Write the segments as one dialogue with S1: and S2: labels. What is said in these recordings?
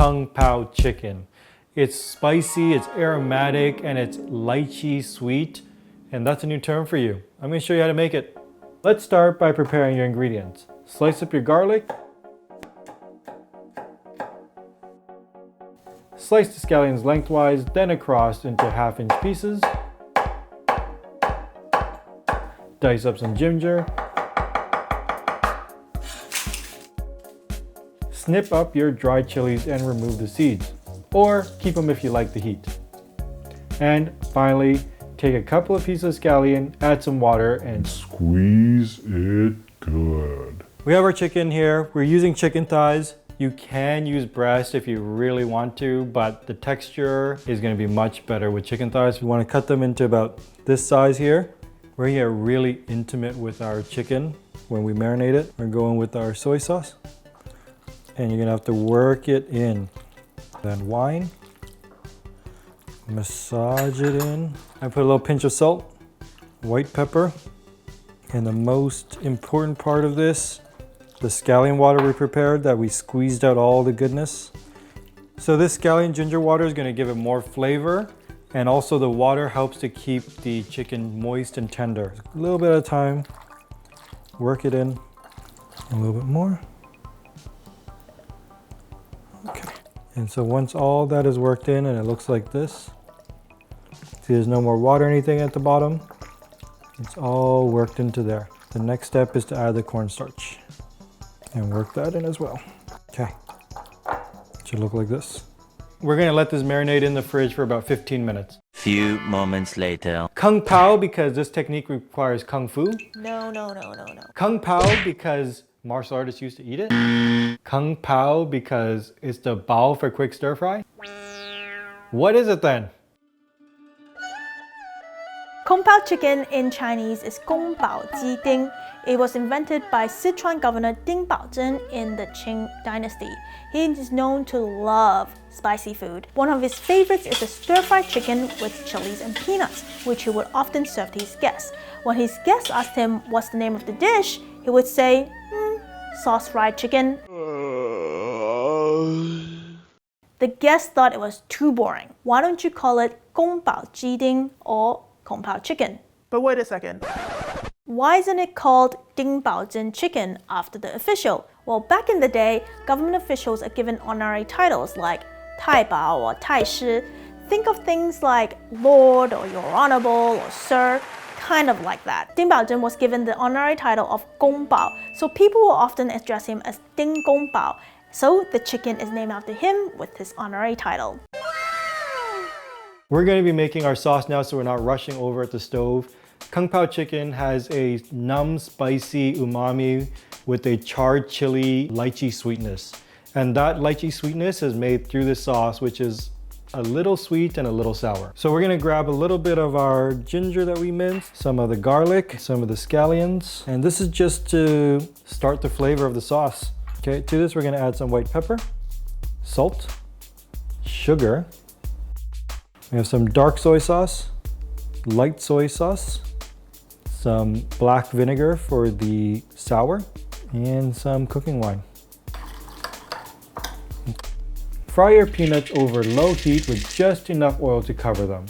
S1: Kung Pao Chicken. It's spicy, it's aromatic, and it's lychee sweet. And that's a new term for you. I'm going to show you how to make it. Let's start by preparing your ingredients. Slice up your garlic. Slice the scallions lengthwise, then across into half-inch pieces. Dice up some ginger. Snip up your dried chilies and remove the seeds, or keep them if you like the heat. And finally, take a couple of pieces of scallion, add some water, and squeeze it good. We have our chicken here. We're using chicken thighs. You can use breast if you really want to, but the texture is going to be much better with chicken thighs. We want to cut them into about this size here. We're going to get really intimate with our chicken when we marinate it. We're going with our soy sauce. And you're going to have to work it in. Then wine. Massage it in. I put a little pinch of salt, white pepper, and the most important part of this, the scallion water we prepared that we squeezed out all the goodness. So this scallion ginger water is going to give it more flavor, and also the water helps to keep the chicken moist and tender. A little bit at a time, work it in, a little bit more. Okay, and so once all that is worked in and it looks like this, see there's no more water or anything at the bottom, it's all worked into there. The next step is to add the cornstarch and work that in as well. Okay, it should look like this. We're gonna let this marinate in the fridge for about 15 minutes.
S2: Few moments later.
S1: Kung Pao because this technique requires Kung Fu.
S3: No.
S1: Kung Pao because martial artists used to eat it. Kung Pao because it's the bao for quick stir fry. What is it then?
S3: Kung Pao chicken in Chinese is Kung Pao Chicken. It was invented by Sichuan governor Ding Baozhen in the Qing dynasty. He is known to love spicy food. One of his favorites is a stir-fried chicken with chilies and peanuts, which he would often serve to his guests. When his guests asked him what's the name of the dish, he would say, sauce-fried chicken. The guests thought it was too boring. Why don't you call it Kung Pao Chicken or Kung Pao Chicken?
S4: But wait a second.
S3: Why isn't it called Ding Baozhen Chicken after the official? Well, back in the day, government officials are given honorary titles like Tai Bao or Tai Shi. Think of things like Lord or Your Honorable or Sir, kind of like that. Ding Baozhen was given the honorary title of Gong Bao, so people will often address him as Ding Gong Bao. So the chicken is named after him with his honorary title.
S1: We're going to be making our sauce now so we're not rushing over at the stove. Kung Pao chicken has a numb, spicy umami with a charred chili lychee sweetness. And that lychee sweetness is made through the sauce, which is a little sweet and a little sour. So we're going to grab a little bit of our ginger that we minced, some of the garlic, some of the scallions, and this is just to start the flavor of the sauce. Okay, to this we're going to add some white pepper, salt, sugar. We have some dark soy sauce, light soy sauce, some black vinegar for the sour, and some cooking wine. Fry your peanuts over low heat with just enough oil to cover them.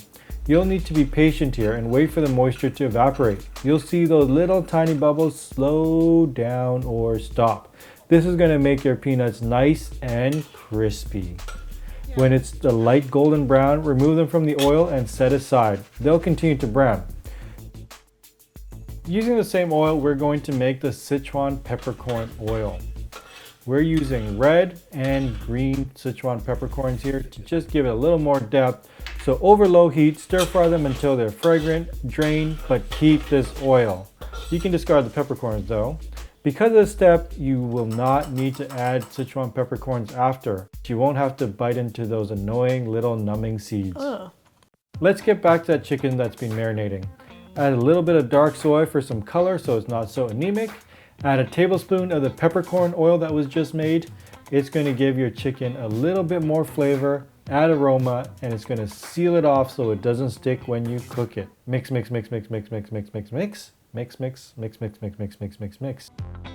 S1: You'll need to be patient here and wait for the moisture to evaporate. You'll see those little tiny bubbles slow down or stop. This is going to make your peanuts nice and crispy. When it's the light golden brown, remove them from the oil and set aside. They'll continue to brown. Using the same oil, we're going to make the Sichuan peppercorn oil. We're using red and green Sichuan peppercorns here to just give it a little more depth. So over low heat, stir fry them until they're fragrant, drain, but keep this oil. You can discard the peppercorns though. Because of this step, you will not need to add Sichuan peppercorns after. You won't have to bite into those annoying little numbing seeds. Let's get back to that chicken that's been marinating. Add a little bit of dark soy for some color so it's not so anemic. Add a tablespoon of the peppercorn oil that was just made. It's going to give your chicken a little bit more flavor, add aroma, and it's going to seal it off so it doesn't stick when you cook it. Mix, mix, mix, mix, mix, mix, mix, mix, mix. Mix, mix, mix, mix, mix, mix, mix, mix, mix.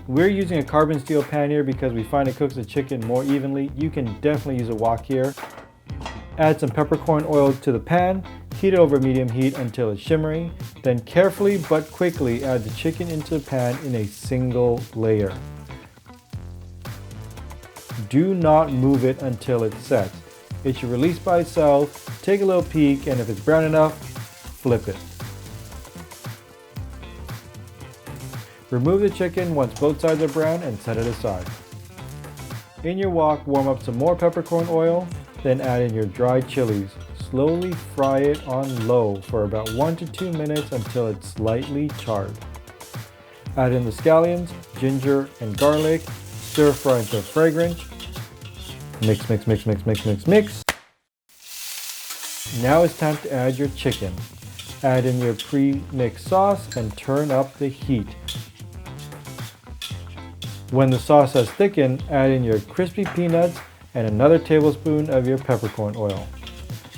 S1: We're using a carbon steel pan here because we find it cooks the chicken more evenly. You can definitely use a wok here. Add some peppercorn oil to the pan. Heat it over medium heat until it's shimmering. Then carefully but quickly add the chicken into the pan in a single layer. Do not move it until it's set. It should release by itself. Take a little peek, and if it's brown enough, flip it. Remove the chicken once both sides are brown and set it aside. In your wok, warm up some more peppercorn oil, then add in your dried chilies. Slowly fry it on low for about 1 to 2 minutes until it's slightly charred. Add in the scallions, ginger, and garlic. Stir fry until fragrant. Mix, mix, mix, mix, mix, mix, mix. Now it's time to add your chicken. Add in your pre-mixed sauce and turn up the heat. When the sauce has thickened, add in your crispy peanuts and another tablespoon of your peppercorn oil.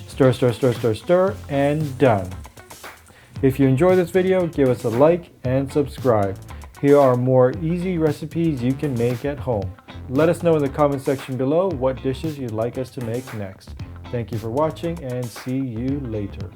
S1: Stir, stir, stir, stir, stir, and done. If you enjoyed this video, give us a like and subscribe. Here are more easy recipes you can make at home. Let us know in the comment section below what dishes you'd like us to make next. Thank you for watching and see you later.